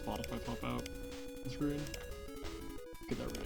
Spotify pop out the screen. Okay, there we go.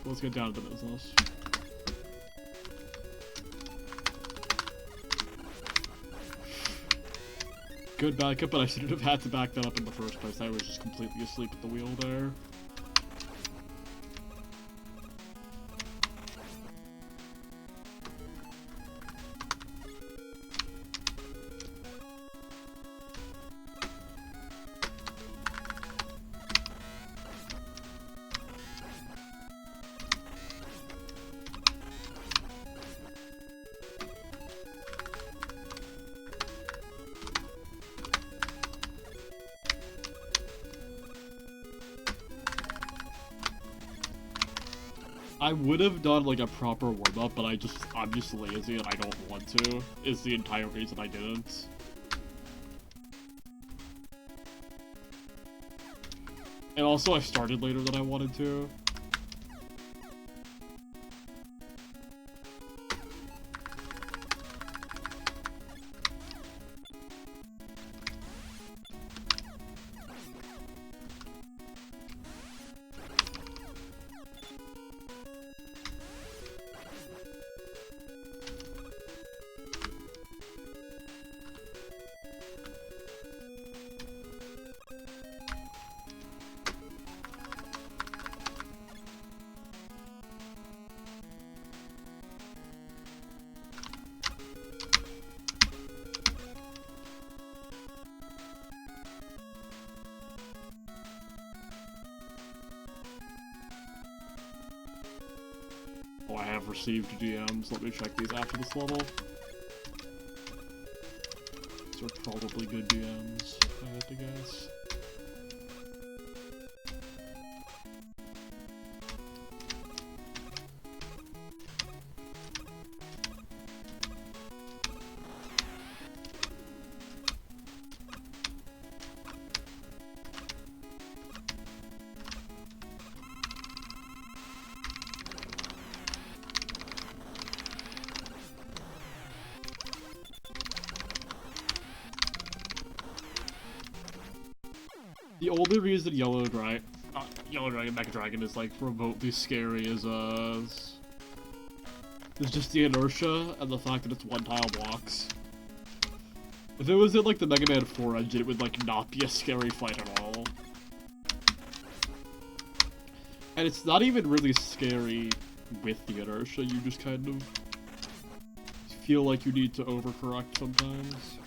Let's get down to business. Good backup, but I shouldn't have had to back that up in the first place. I was just completely asleep at the wheel there. I would have done like a proper warm-up, but I'm just lazy and I don't want to, is the entire reason I didn't. And also I started later than I wanted to. Oh, I have received DMs. Let me check these after this level. These are probably good DMs, I have to guess. The only reason Yellow Dragon Mecha Dragon is like remotely scary is just the inertia and the fact that it's one-tile blocks. If it was in like the Mega Man 4 engine, it would like not be a scary fight at all. And it's not even really scary with the inertia, you just kind of feel like you need to overcorrect sometimes.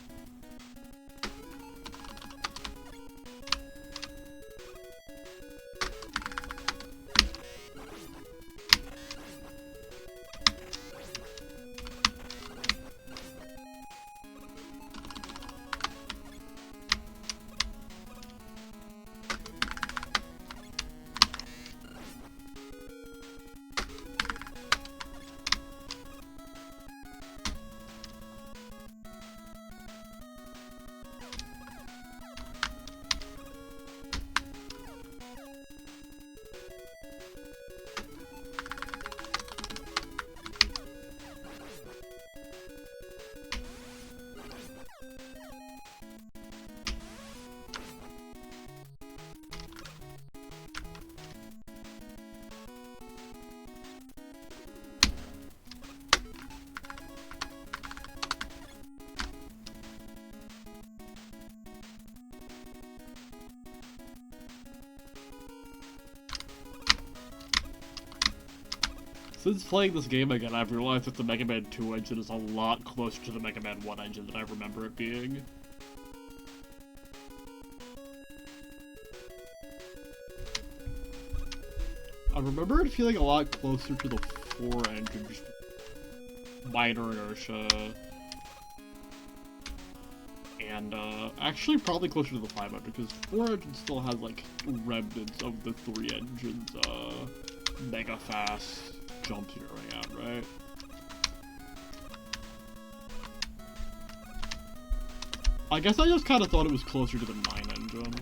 Since playing this game again, I've realized that the Mega Man 2 engine is a lot closer to the Mega Man 1 engine than I remember it being. I remember it feeling a lot closer to the 4 engine, just minor inertia, And actually probably closer to the 5 engine, because 4 engine still has like remnants of the 3 engines mega fast jump zeroing out, right? I guess I just kind of thought it was closer to the 9 engine.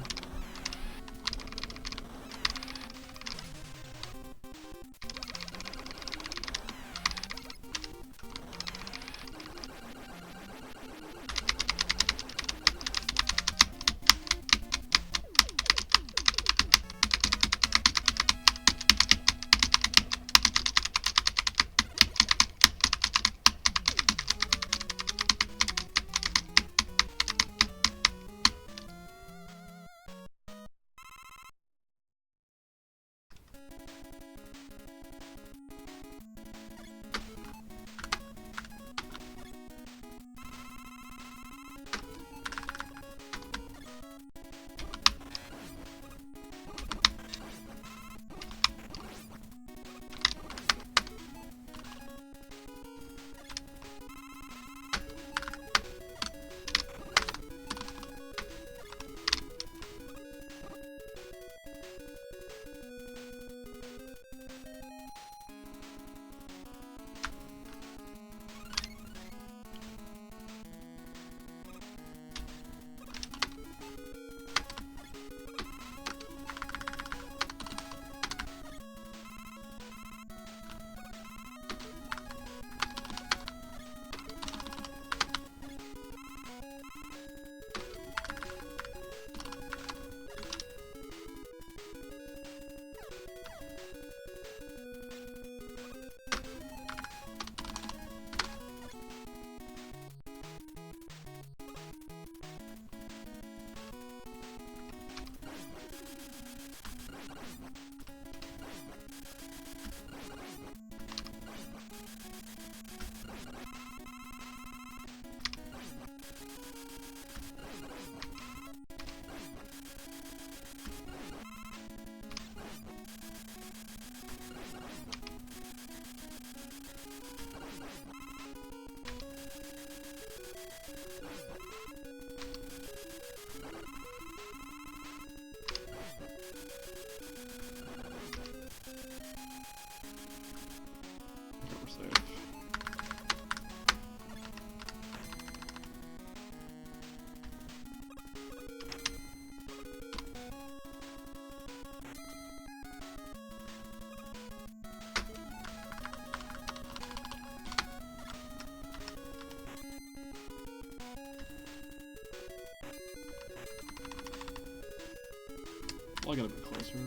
I got a bit closer.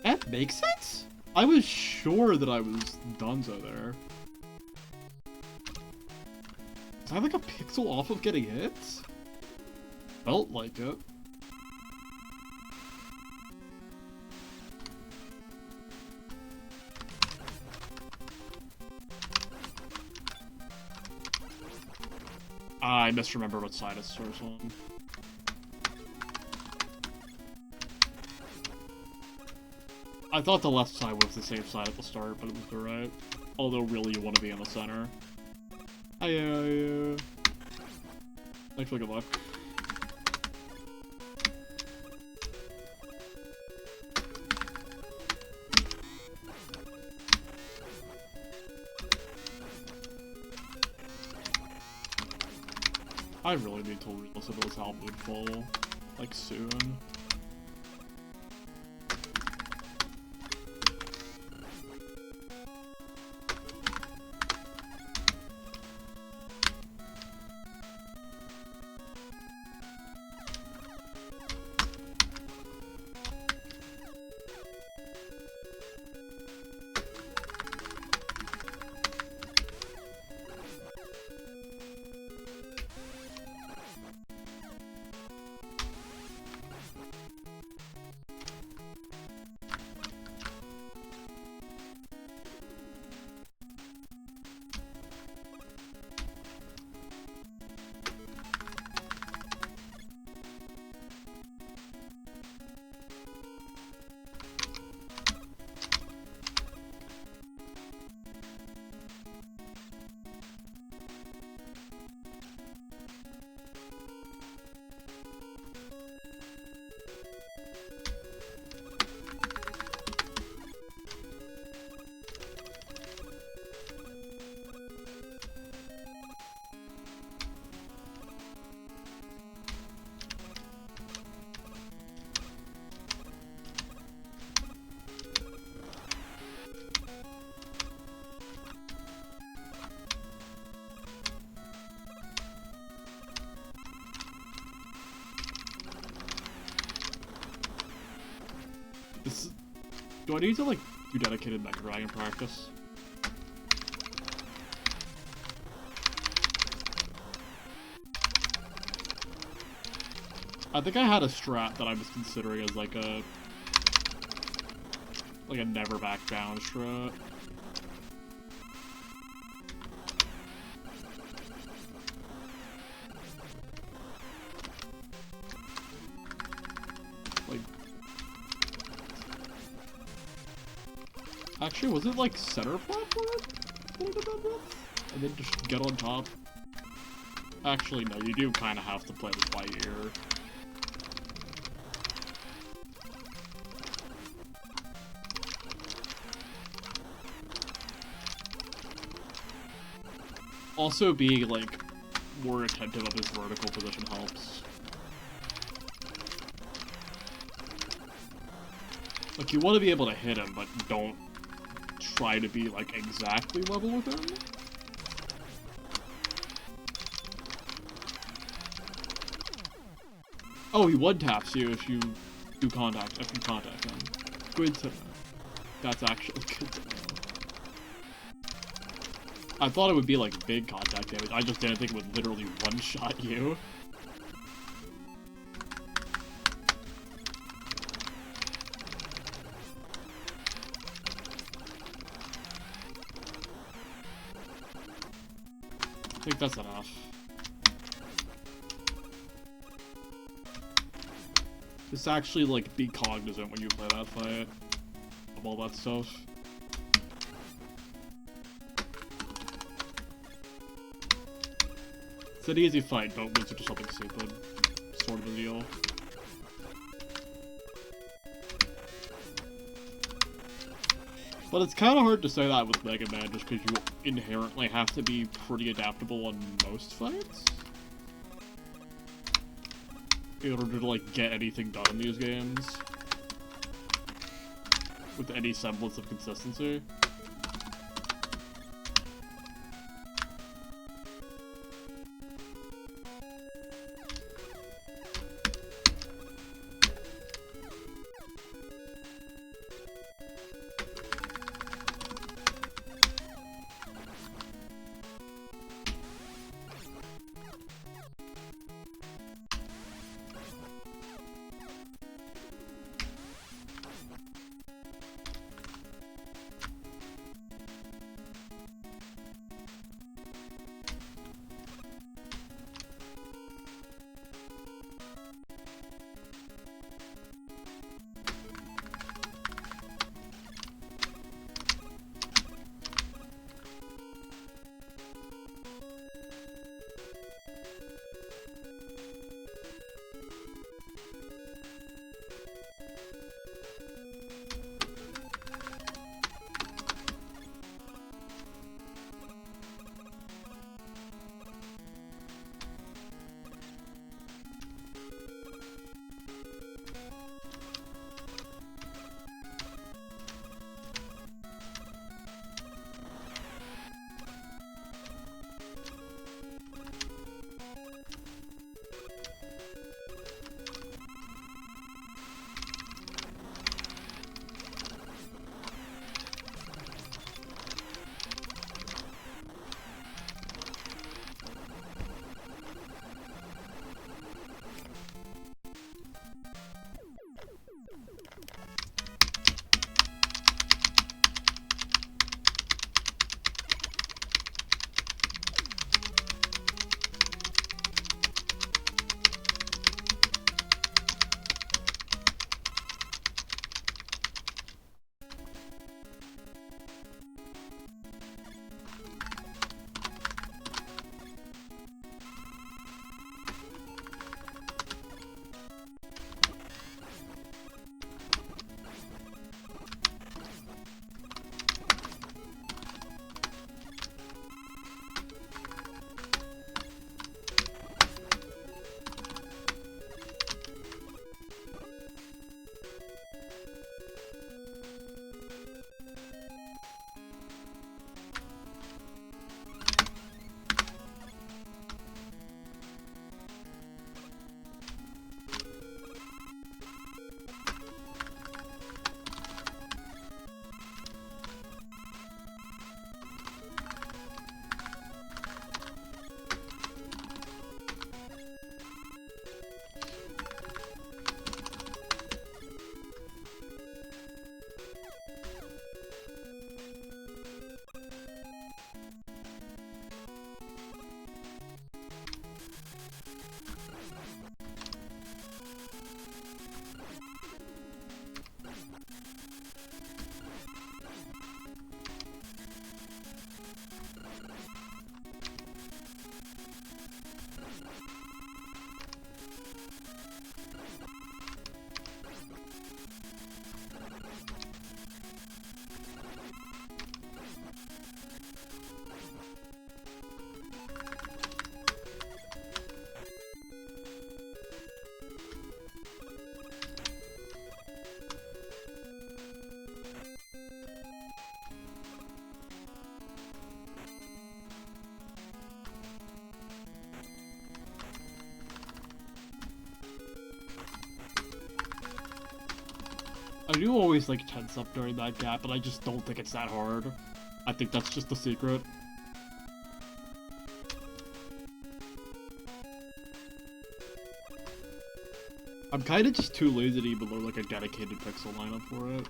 That makes sense? I was sure that I was donezo there. Is I like a pixel off of getting hit? Felt like it. I misremembered what side it's source on. I thought the left side was the safe side at the start, but it was the right. Although really you want to be in the center. Thanks for good luck. I really need to listen to this album in full, like, soon. Do I need to, like, do dedicated Mega Dragon practice? I think I had a strat that I was considering as, like a never back down strat. Like, actually, was it like center platform? And then just get on top? Actually, no, you do kind of have to play this by ear. Also, being, like, more attentive of his vertical position helps. Like, you want to be able to hit him, but don't try to be, like, exactly level with him. Oh, he one-taps you if you contact him. Good to know. That's actually good to know. I thought it would be, like, big contact damage. I just didn't think it would literally one-shot you. I think that's enough. Just actually, like, be cognizant when you play that fight of all that stuff. It's an easy fight, don't lose it to something stupid. Sort of a deal. But it's kind of hard to say that with Mega Man just because you inherently have to be pretty adaptable on most fights in order to, like, get anything done in these games with any semblance of consistency. do always like tense up during that gap, but I just don't think it's that hard. I think that's just the secret. I'm kind of just too lazy to even load like a dedicated pixel lineup for it.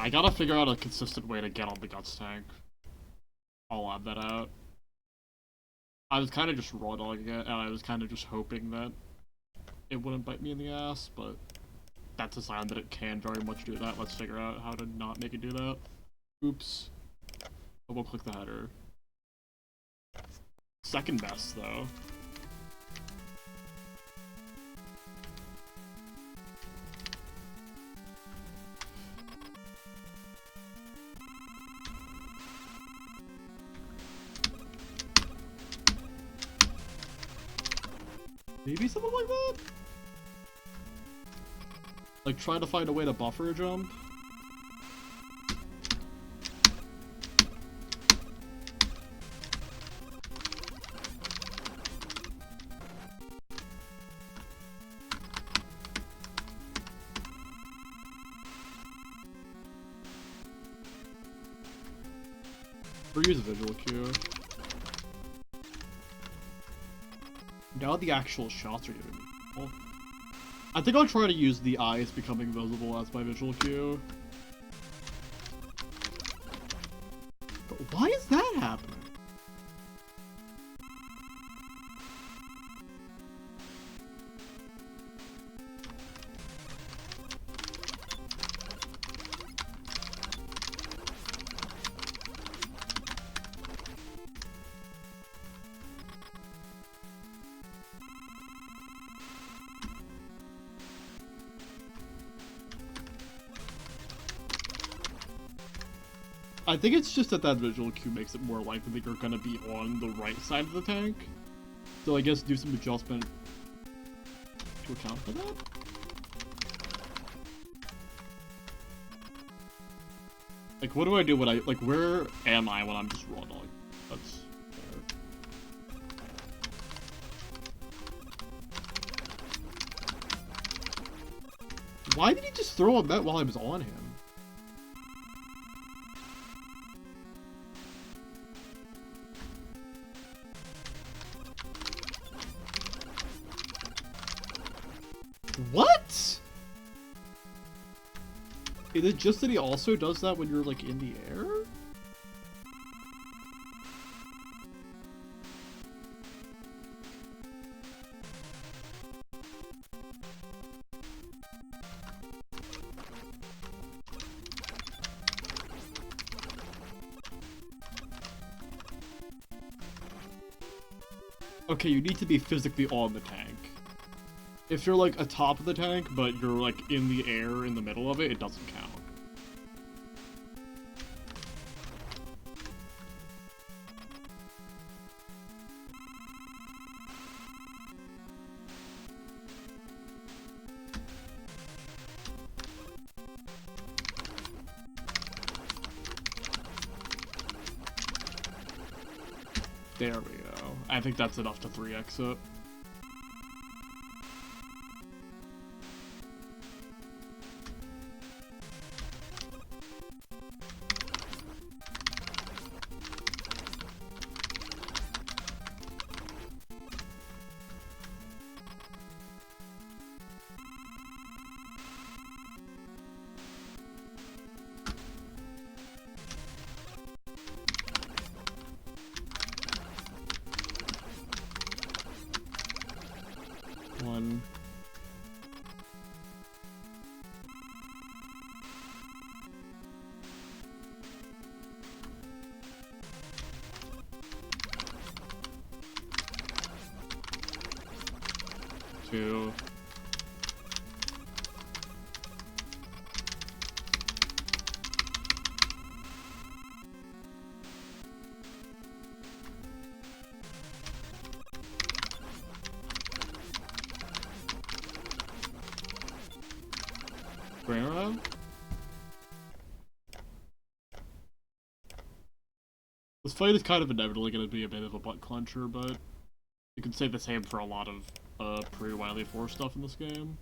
I gotta figure out a consistent way to get on the Guts tank. I'll add that out. I was kind of just raw dogging it, and I was kind of just hoping that it wouldn't bite me in the ass, but that's a sign that it can very much do that. Let's figure out how to not make it do that. Oops. We'll click the header. Second best, though. Maybe something like that? Like, trying to find a way to buffer a jump? Or use a visual cue. Now the actual shots are giving me. Well, I think I'll try to use the eyes becoming visible as my visual cue. But why is that happening? I think it's just that visual cue makes it more likely that you're gonna be on the right side of the tank. So I guess do some adjustment to account for that? Like, what do I do when like, where am I when I'm just raw dog? That's fair. Why did he just throw a met while I was on him? What? Is it just that he also does that when you're, like, in the air? Okay, you need to be physically on the tank. If you're, like, atop of the tank, but you're, like, in the air in the middle of it, it doesn't count. There we go. I think that's enough to 3x it. One. Two. Bring around? This fight is kind of inevitably going to be a bit of a butt clencher, but you can say the same for a lot of pre-Wily 4 stuff in this game.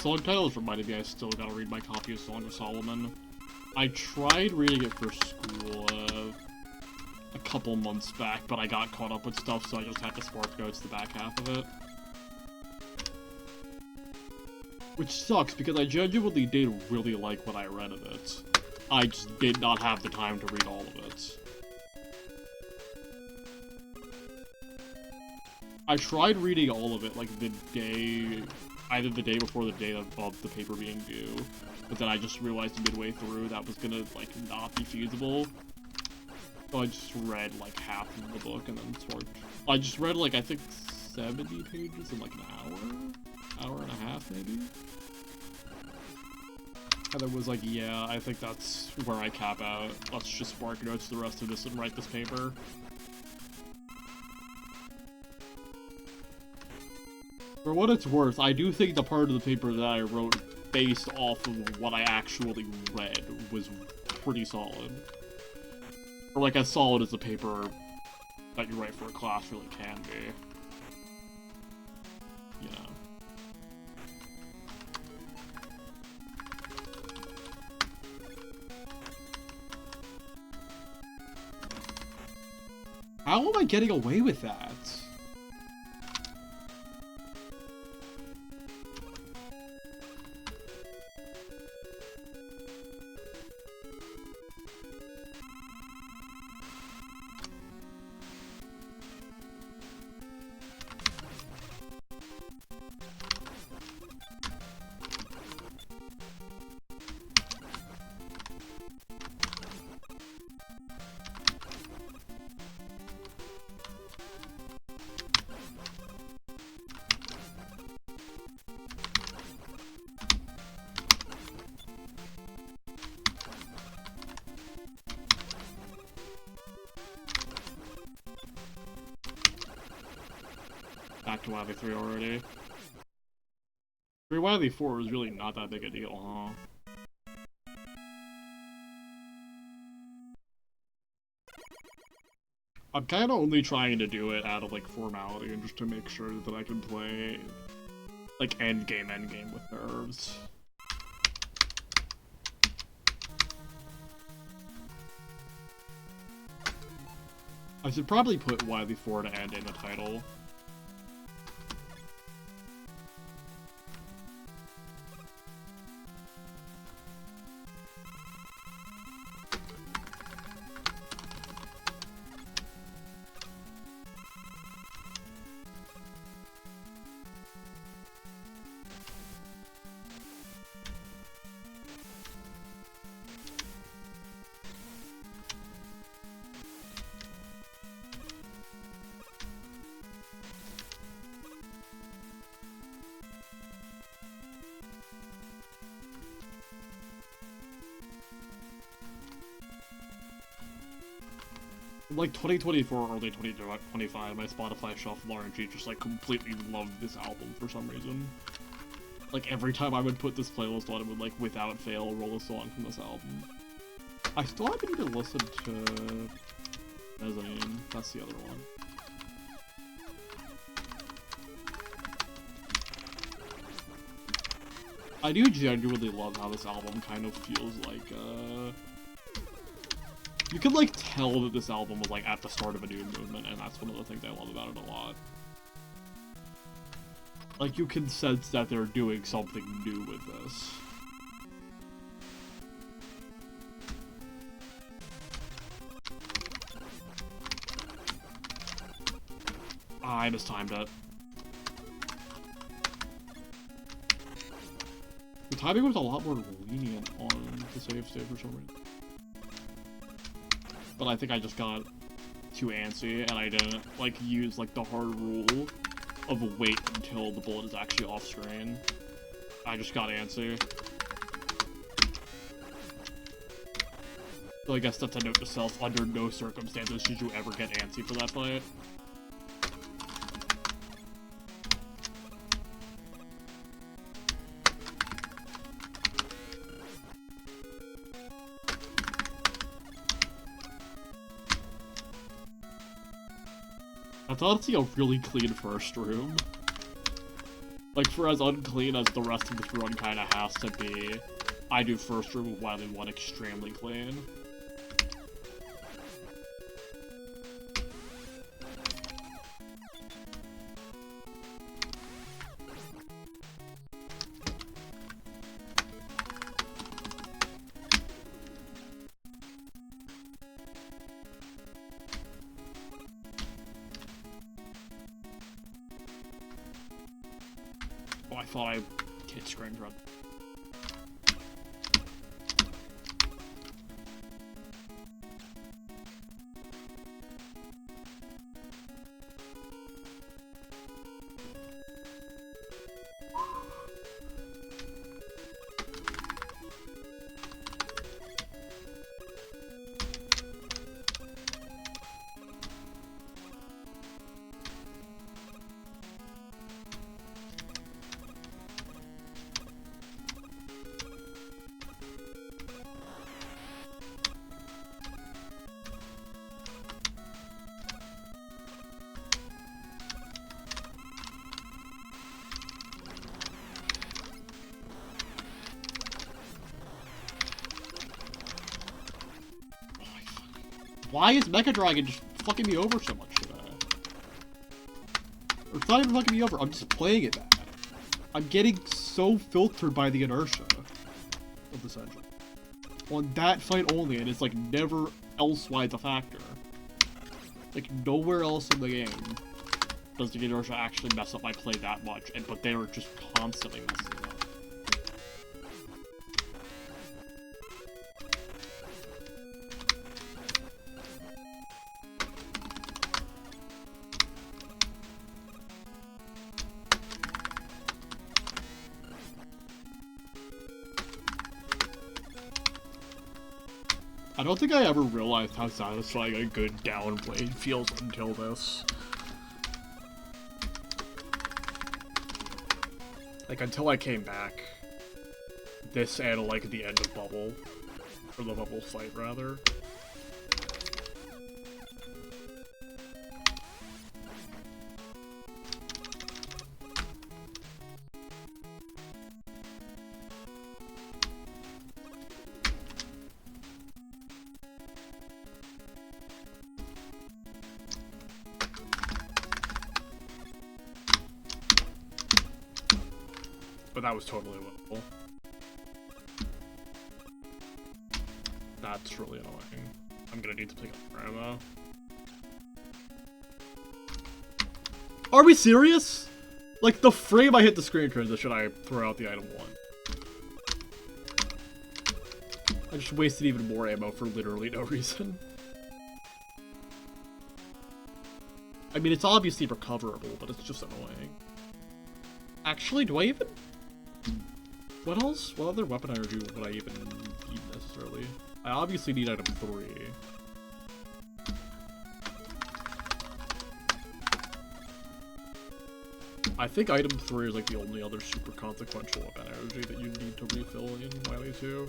song title has reminded me I still gotta read my copy of Song of Solomon. I tried reading it for school a couple months back, but I got caught up with stuff, so I just had to Spark Notes the back half of it. Which sucks, because I genuinely did really like what I read of it. I just did not have the time to read all of it. I tried reading all of it, like, the day... either the day before the day of the paper being due, but then I just realized midway through that was gonna, like, not be feasible. So I just read, like, half of the book and then Sparked. I just read, like, I think 70 pages in, like, an hour and a half, maybe? And it was like, yeah, I think that's where I cap out. Let's just Spark Notes the rest of this and write this paper. For what it's worth, I do think the part of the paper that I wrote based off of what I actually read was pretty solid. Or like as solid as a paper that you write for a class really can be. You know. How am I getting away with that? Back to Wily 3 already. Wily 4 was really not that big a deal, huh? I'm kind of only trying to do it out of, like, formality and just to make sure that I can play, like, endgame with nerves. I should probably put Wily 4 to end in the title. Like 2024 or early 2025, my Spotify Shuffle RNG just like completely loved this album for some reason. Like every time I would put this playlist on, it would like without fail roll a song from this album. I still haven't even listened to Mezzanine. That's the other one. I do genuinely love how this album kind of feels like you can, like, tell that this album was, like, at the start of a new movement, and that's one of the things I love about it a lot. Like, you can sense that they're doing something new with this. I mistimed it. The timing was a lot more lenient on the save state for some reason. But I think I just got too antsy, and I didn't, like, use, like, the hard rule of wait until the bullet is actually off screen. I just got antsy. So I guess that's a note to self, under no circumstances should you ever get antsy for that fight. That's honestly a really clean first room. Like, for as unclean as the rest of this run kinda has to be, I do first room with Wily 1 extremely clean. Oh, I thought I hit screen run. Why is Mecha Dragon just fucking me over so much today? Or it's not even fucking me over, I'm just playing it bad. I'm getting so filtered by the inertia of this engine. On that fight only, and it's like never elsewise a factor. Like nowhere else in the game does the inertia actually mess up my play that much, but they were just constantly messing it up. I don't think I ever realized how satisfying a good downblade feels until this. Like, until I came back. This and, like, the end of Bubble. Or the Bubble fight, rather. But that was totally winnable. That's really annoying. I'm gonna need to pick up more ammo. Are we serious? Like, the frame I hit the screen transition, I throw out the item 1. I just wasted even more ammo for literally no reason. I mean, it's obviously recoverable, but it's just annoying. Actually, do I even... What else? What other weapon energy would I even need necessarily? I obviously need item 3. I think item 3 is like the only other super consequential weapon energy that you need to refill in Wily 2.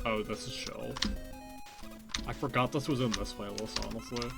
Oh, this is Shell. I forgot this was in this playlist, honestly.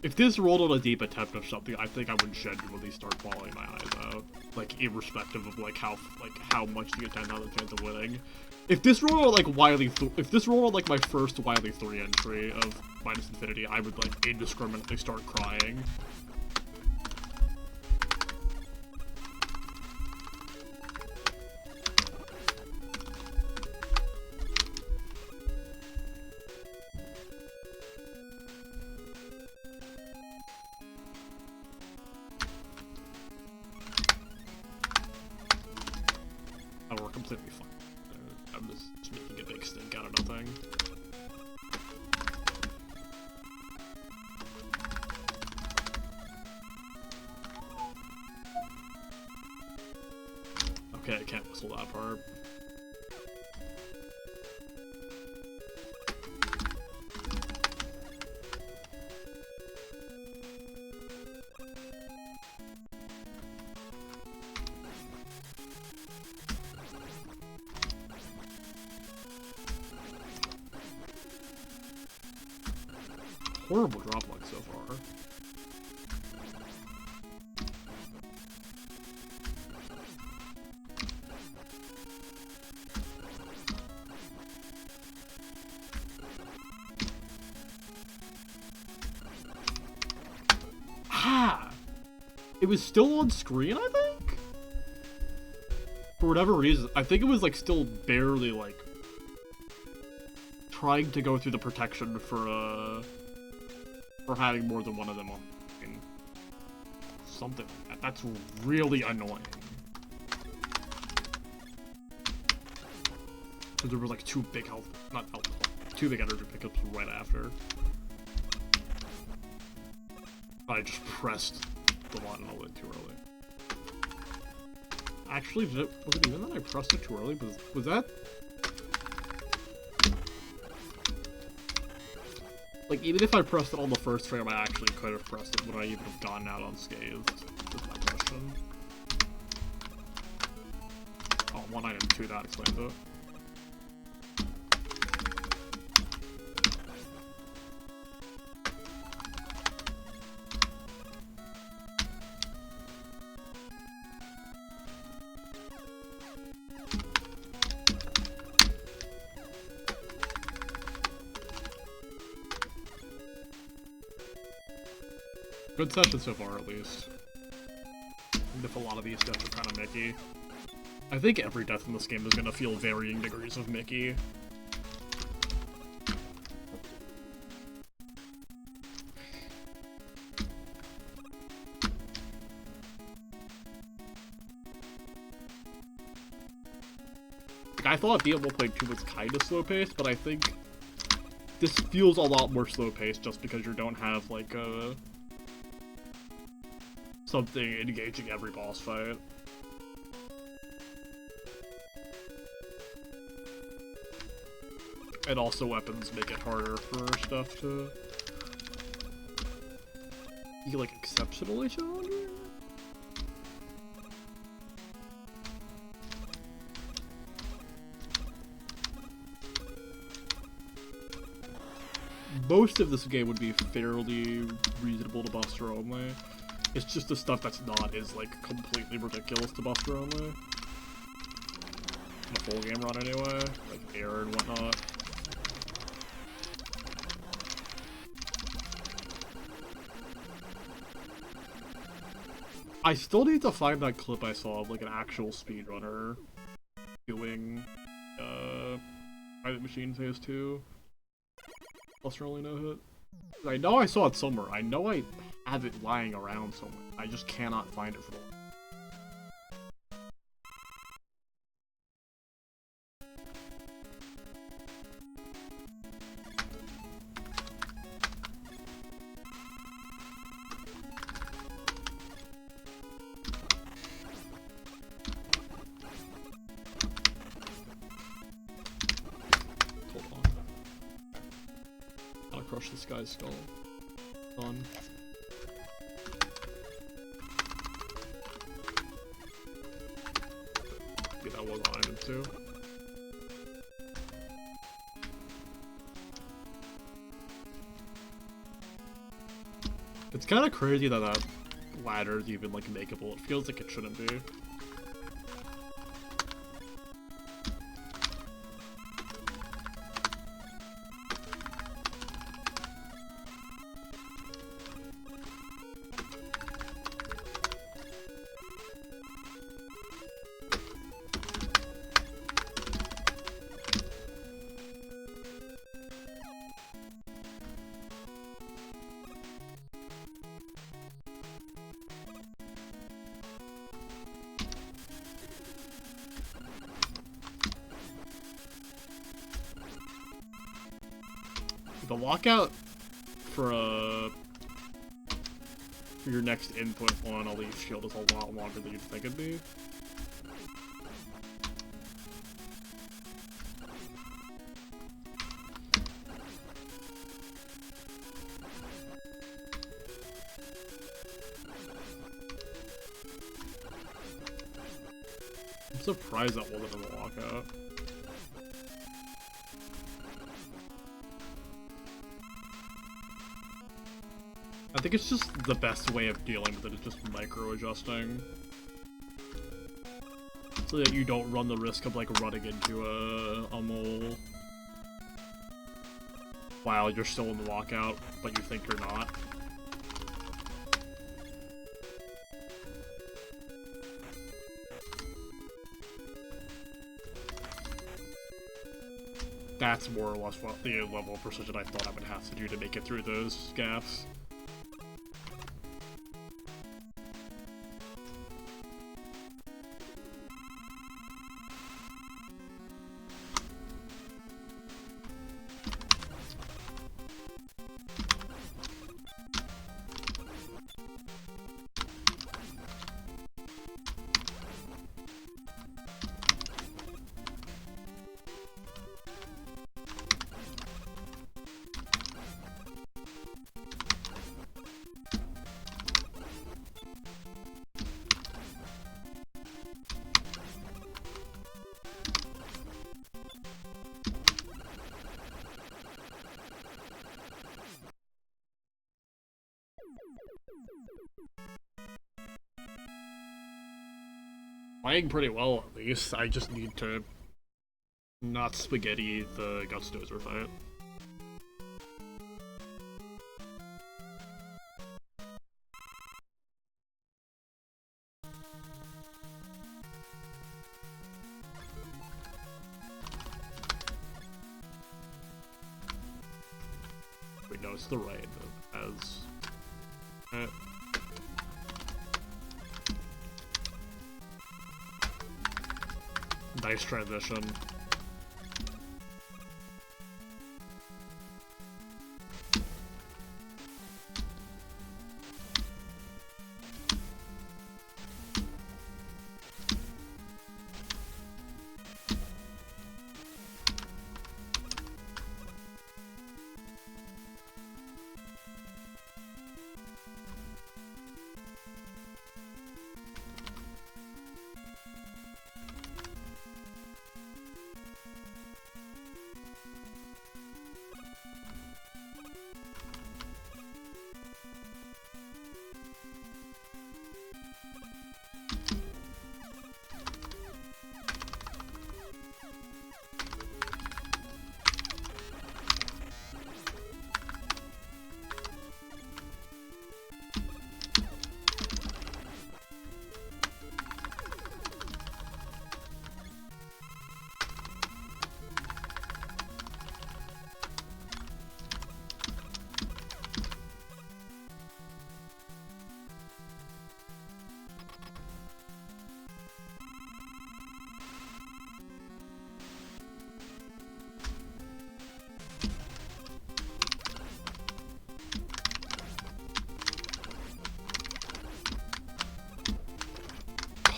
If this rolled on a deep attempt of something, I think I would genuinely start bawling my eyes out. Like, irrespective of like how much the attempt has a chance of winning. If this rolled on like if this rolled on like my first Wily 3 entry of Minus Infinity, I would like indiscriminately start crying. Completely fine. I'm just making a big stink out of nothing. Okay, I can't whistle that part. Horrible drop luck so far. Ah! It was still on screen, I think? For whatever reason. I think it was, like, still barely, like, trying to go through the protection for having more than one of them on screen. Something like that. That's really annoying. Because there was, like, two big health, not health, two big energy pickups right after. I just pressed the button a little too early. Actually, was it even that I pressed it too early? Was that... Like, even if I pressed it on the first frame, I actually could have pressed it. Would I even have gotten out unscathed? That's my question. Oh, 1 item 2, that explains it. Good session so far, at least. Even if a lot of these deaths are kind of Mickey. I think every death in this game is going to feel varying degrees of Mickey. Like, I thought Diablo Plague 2 was kind of slow-paced, but I think this feels a lot more slow-paced just because you don't have, like, something engaging every boss fight. And also weapons make it harder for stuff to be, like, exceptionally challenging. Most of this game would be fairly reasonable to Buster only. It's just the stuff that's not is, like, completely ridiculous to Buster only. In a full game run anyway, like air and whatnot. I still need to find that clip I saw of, like, an actual speedrunner doing, Private Machine Phase 2. Buster only no hit. I know I saw it somewhere. I know I have it lying around somewhere. I just cannot find it for the life. Hold on. Gotta crush this guy's skull. Done. Yeah, that was on item 2. It's kind of crazy that that ladder is even, like, makeable. It feels like it shouldn't be. The lockout for your next input on a leaf shield is a lot longer than you'd think it'd be. I'm surprised that wasn't in the lockout. I think it's just the best way of dealing with it is just micro-adjusting. So that you don't run the risk of, like, running into a mole while you're still in the lockout, but you think you're not. That's more or less what the level of precision I thought I would have to do to make it through those gaps. Playing pretty well, at least. I just need to not spaghetti the Guts Dozer fight. Wait, no, it's the right as... Nice transition.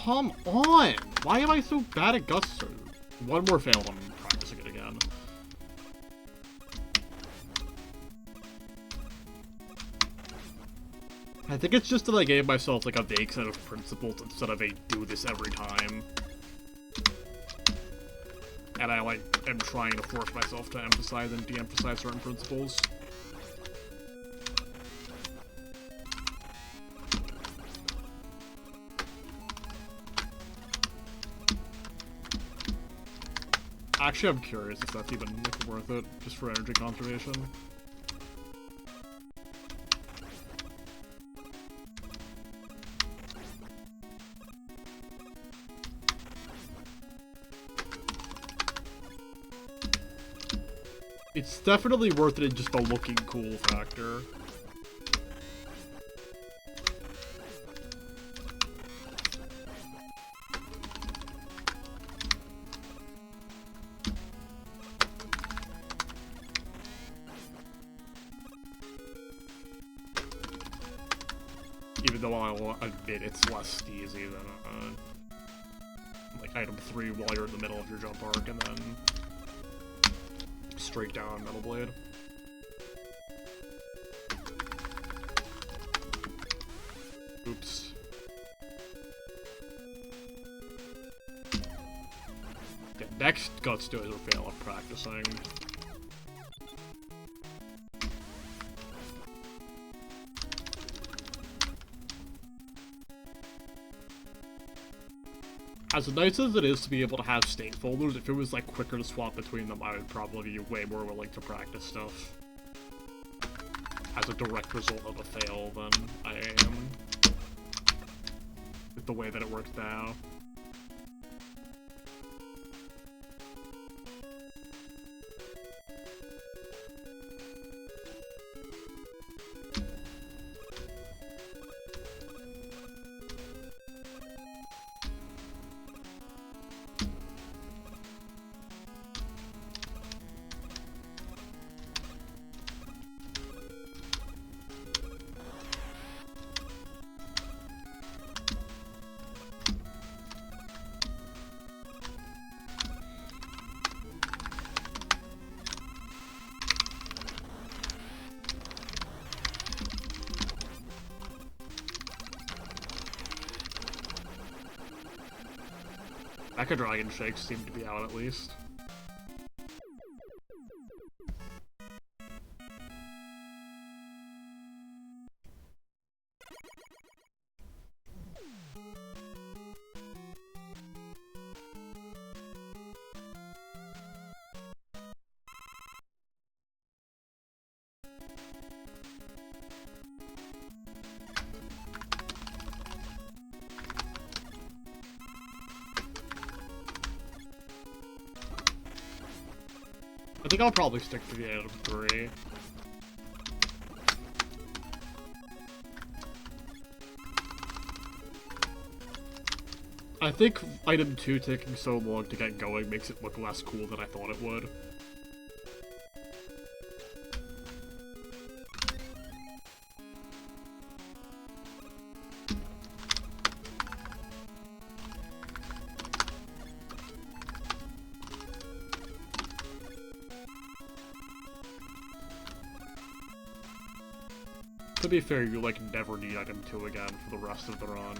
Come on! Why am I so bad at Guts? One more fail, I'm practicing it again. I think it's just that I gave myself like a vague set of principles instead of a do this every time. And I like am trying to force myself to emphasize and de-emphasize certain principles. Actually, I'm curious if that's even like, worth it, just for energy conservation. It's definitely worth it in just the looking cool factor. Even though I'll admit it's less easy than, like, item 3 while you're in the middle of your jump arc, and then straight down Metal Blade. Oops. Yeah, next Guts does are fail at practicing. As nice as it is to be able to have state folders, if it was like quicker to swap between them, I would probably be way more willing to practice stuff. As a direct result of a fail than I am with the way that it works now. Mecha Dragon Shakes seem to be out at least. I think I'll probably stick to the item 3. I think item 2 taking so long to get going makes it look less cool than I thought it would. To be fair, you like never need item 2 again for the rest of the run.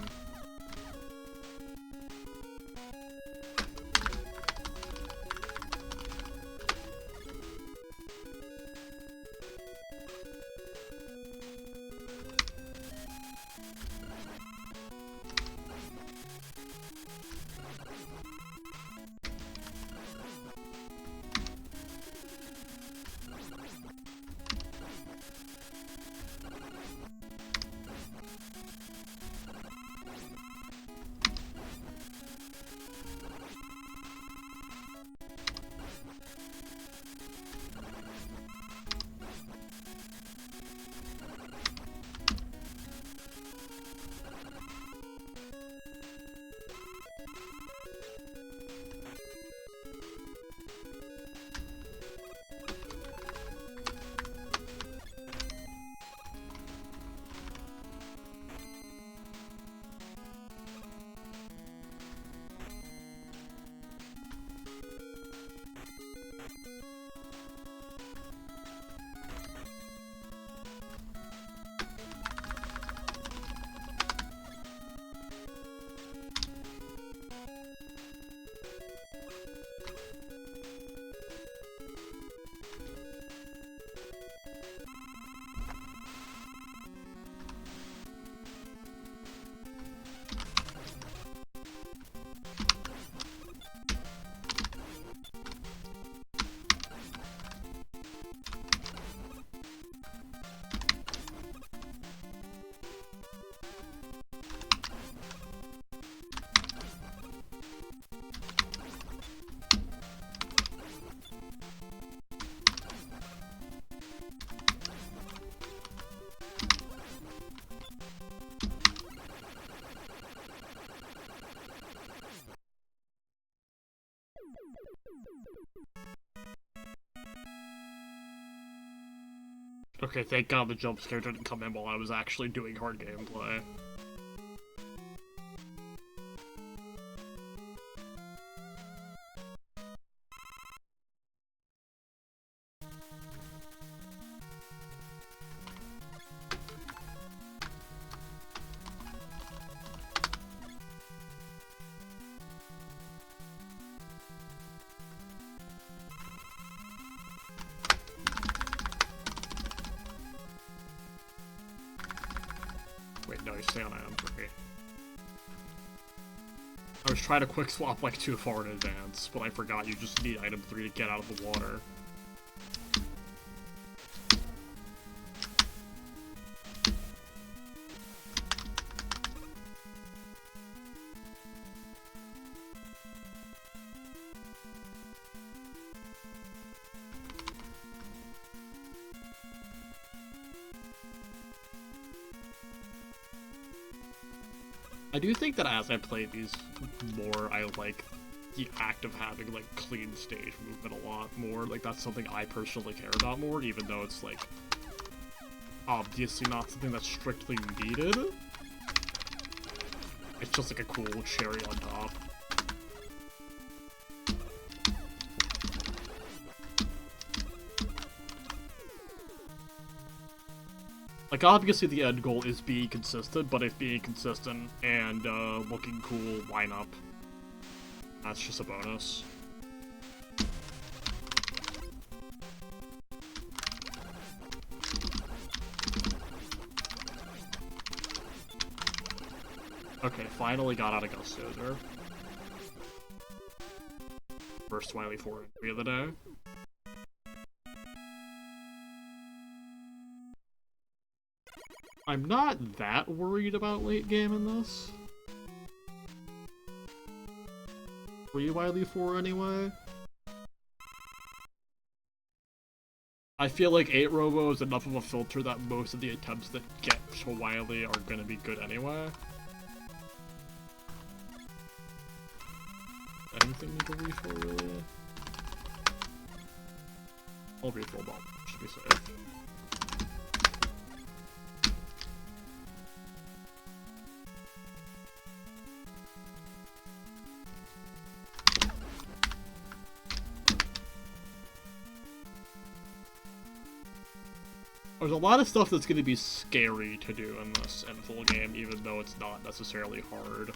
Okay, thank God the jump scare didn't come in while I was actually doing hard gameplay. stay on item 3. I was trying to quick swap like too far in advance, but I forgot you just need item 3 to get out of the water. I do think that as I play these more, I like the act of having, like, clean stage movement a lot more. Like, that's something I personally care about more, even though it's, like, obviously not something that's strictly needed. It's just, like, a cool cherry on top. Like, obviously the end goal is being consistent, but if being consistent and looking cool line up, that's just a bonus. Okay, finally got out of Gustozer. First Wily 4 entry of the day. I'm not that worried about late game in this. 3 Wily 4 anyway. I feel like 8 Robo is enough of a filter that most of the attempts that get to Wily are gonna be good anyway. Anything need to refill really? I'll refill bomb, just be safe. There's a lot of stuff that's going to be scary to do in this full game, even though it's not necessarily hard.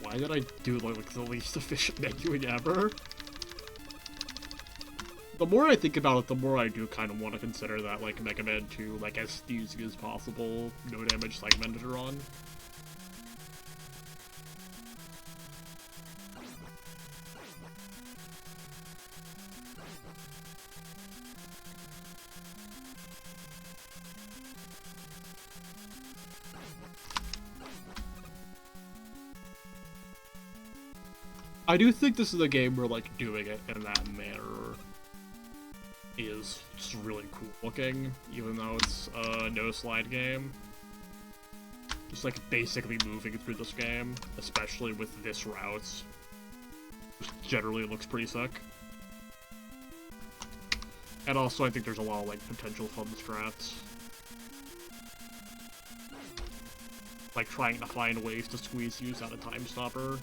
Why did I do like the least efficient menuing ever? The more I think about it, the more I do kind of want to consider that like Mega Man 2 like as easy as possible, no damage segmented run. I do think this is a game where, like, doing it in that manner is just really cool looking, even though it's a no-slide game. Just, like, basically moving through this game, especially with this route, just generally looks pretty sick. And also, I think there's a lot of, like, potential fun strats. Like, trying to find ways to squeeze use out a Time Stopper.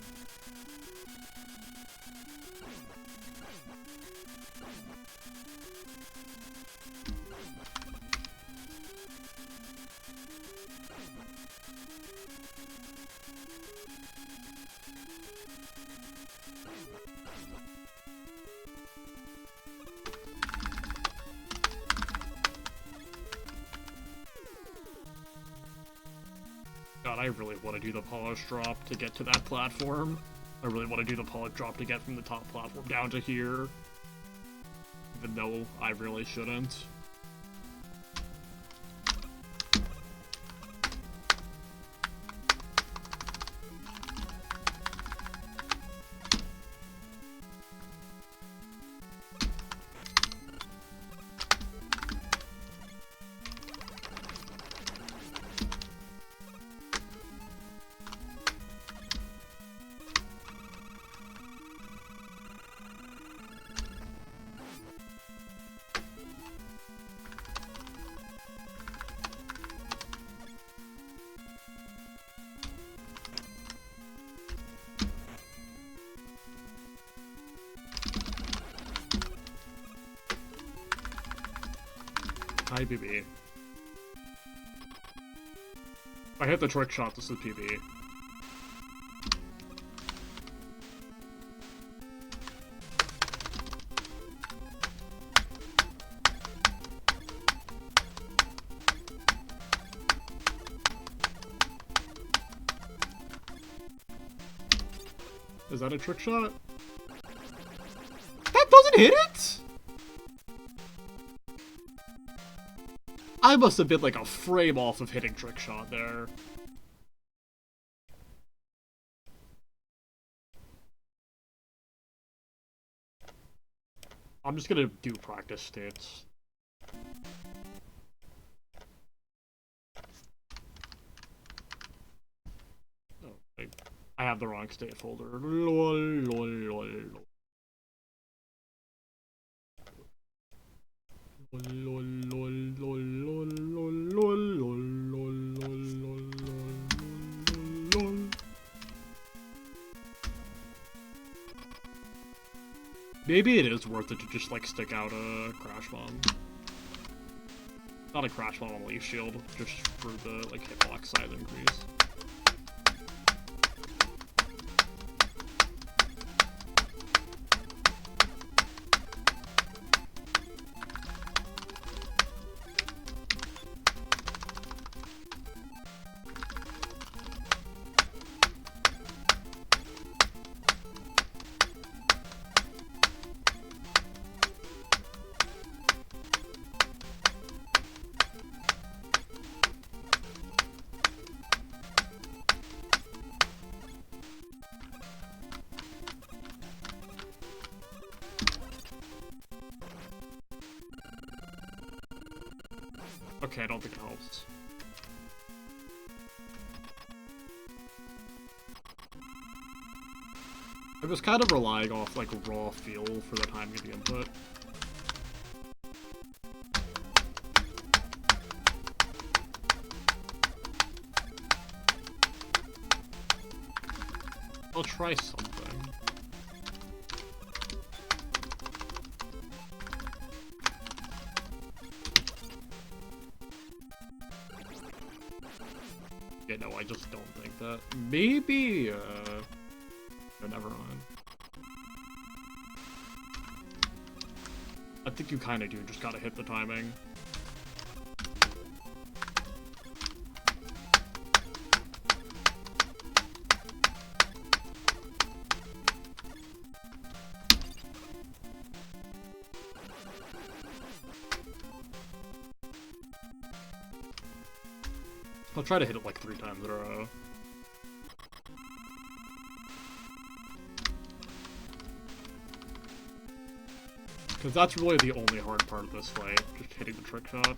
God, I really want to do the polish drop to get to that platform. I really want to do the polish drop to get from the top platform down to here. Even though I really shouldn't. Hi, BB. I hit the trick shot, this is PB. Is that a trick shot? That doesn't hit it? I must have been like a frame off of hitting trick shot there. I'm just gonna do practice states. Oh, I have the wrong state folder. Lol, lol, lol, lol. Maybe it is worth it to just like stick out a crash bomb. Not a crash bomb on Leaf Shield, just for the like hitbox size increase. Okay, I don't think it helps. I was kind of relying off like raw feel for the timing of the input. I'll try something. Yeah, no, I just don't think that. Maybe, but never mind. I think you kind of do, just gotta hit the timing. I'll try to hit it like 3 times in a row. Because that's really the only hard part of this fight, just hitting the trick shot.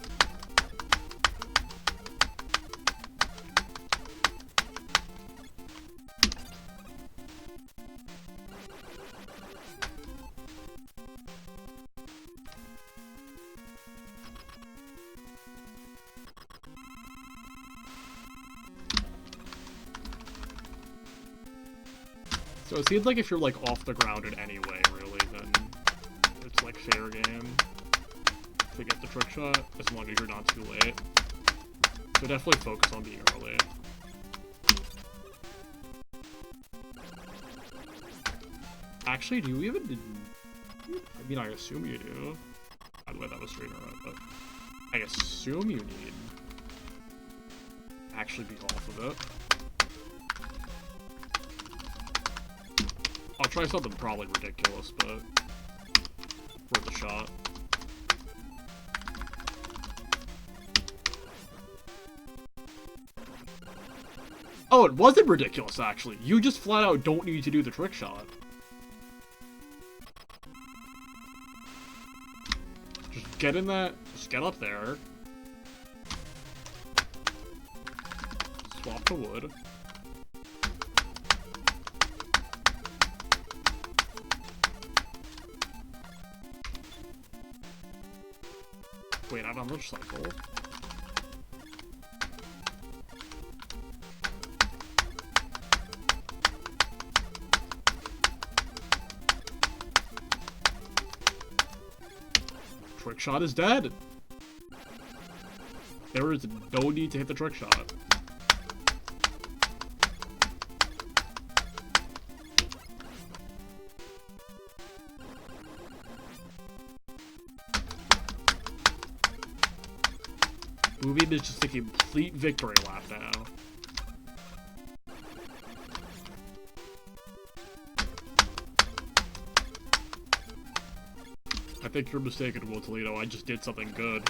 So it seems like if you're like off the ground in any way, really, then it's like fair game to get the trick shot, as long as you're not too late. So definitely focus on being early. Actually, do you even... I mean, I assume you do. By the way, that was straight right, but... I assume you need... actually be off of it. I'll try something probably ridiculous, but... worth a shot. Oh, it wasn't ridiculous, actually. You just flat out don't need to do the trick shot. Just get in that... just get up there. Swap to wood. Wait, I don't know which cycle. Trick shot is dead. There is no need to hit the trick shot. Moonbeam is just a complete victory lap now. I think you're mistaken, Will Toledo. I just did something good.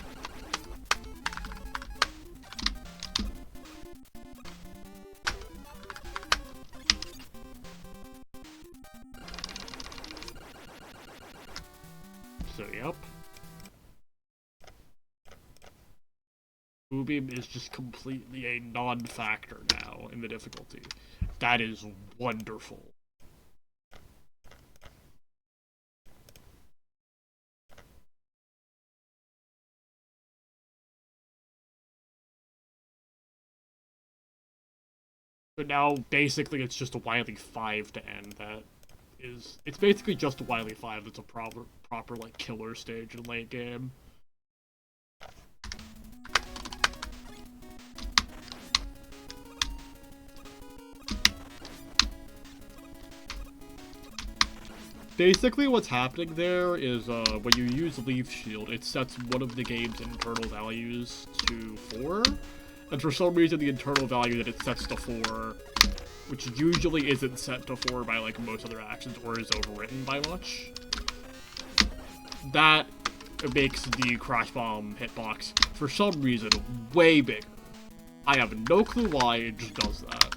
So, yep. Moonbeam is just completely a non-factor now in the difficulty. That is wonderful. But now, basically, it's just a Wily 5 to end that is... It's basically just a Wily 5 that's a proper like, killer stage in late game. Basically, what's happening there is, when you use Leaf Shield, it sets one of the game's internal values to 4, and for some reason the internal value that it sets to 4, which usually isn't set to 4 by, like, most other actions, or is overwritten by much, that makes the Crash Bomb hitbox, for some reason, way bigger. I have no clue why, it just does that.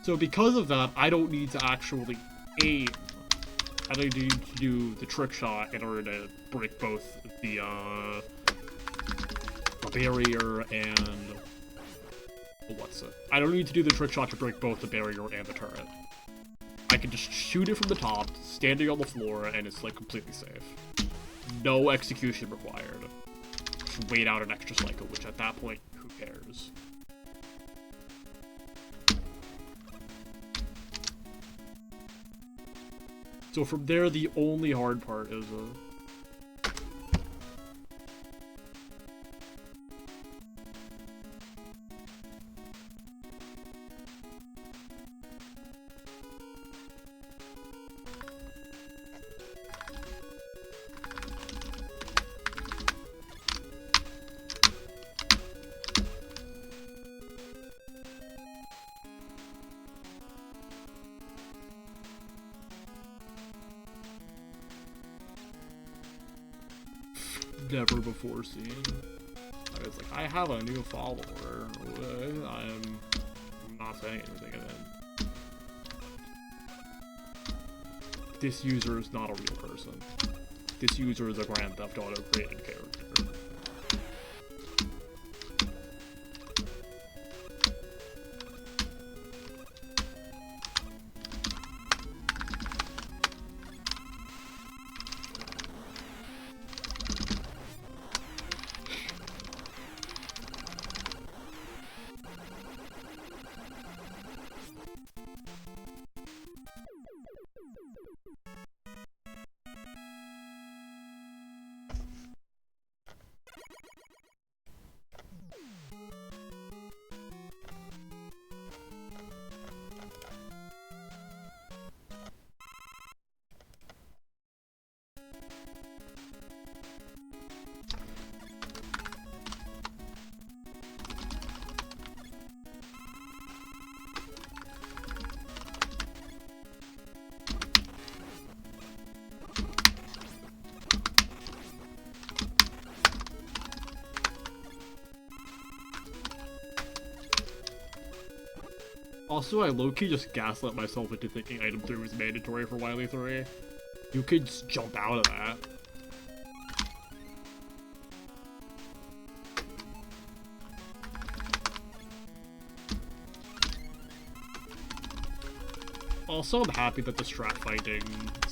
So because of that, I don't need to actually aim. I don't need to do the trick shot in order to break both the barrier and... what's it? I don't need to do the trick shot to break both the barrier and the turret. I can just shoot it from the top, standing on the floor, and it's, like, completely safe. No execution required. Just wait out an extra cycle, which at that point, who cares? So from there, the only hard part is never before seen. I was like, I have a new follower. I'm not saying anything of it. This user is not a real person. This user is a Grand Theft Auto created character. Also, I low-key just gaslit myself into thinking item 3 was mandatory for Wily 3. You could just jump out of that. Also, I'm happy that the strat finding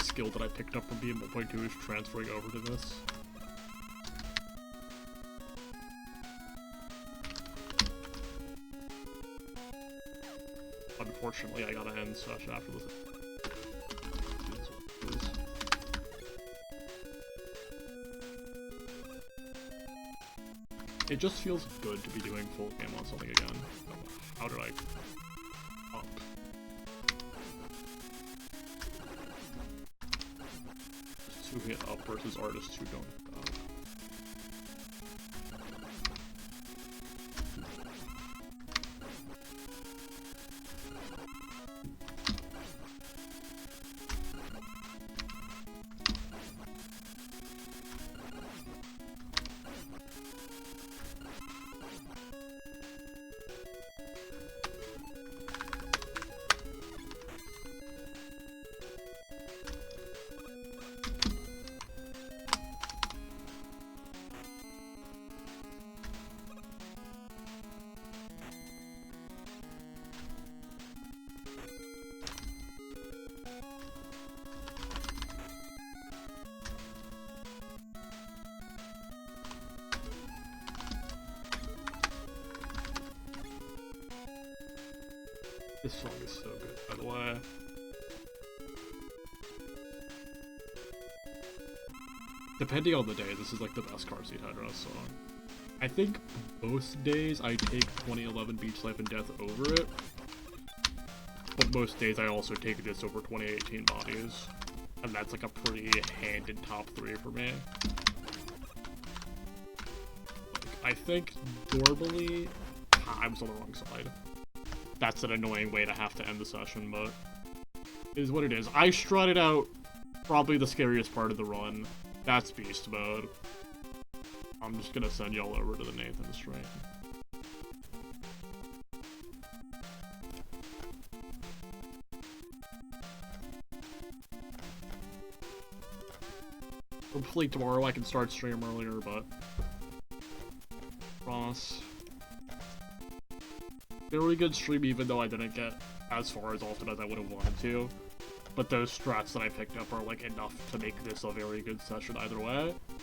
skill that I picked up from being 1.2 is transferring over to this. Unfortunately, I gotta end session after this. It just feels good to be doing full game on something again. How did I... Up. Just 2 hit up versus artists who don't hit up. This song is so good, by the way. Depending on the day, this is like the best car seat headrest song. I think most days I take 2011 Beach Life and Death over it, but most days I also take this over 2018 Bodies, and that's like a pretty handed top 3 for me. Like, I think normally I was on the wrong side. That's an annoying way to have to end the session, but it is what it is. I strutted out probably the scariest part of the run. That's Beast Mode. I'm just gonna send y'all over to the Nathan stream. Hopefully tomorrow I can start stream earlier, but... Promise. Very good stream, even though I didn't get as far as often as I would have wanted to. But those strats that I picked up are like enough to make this a very good session either way.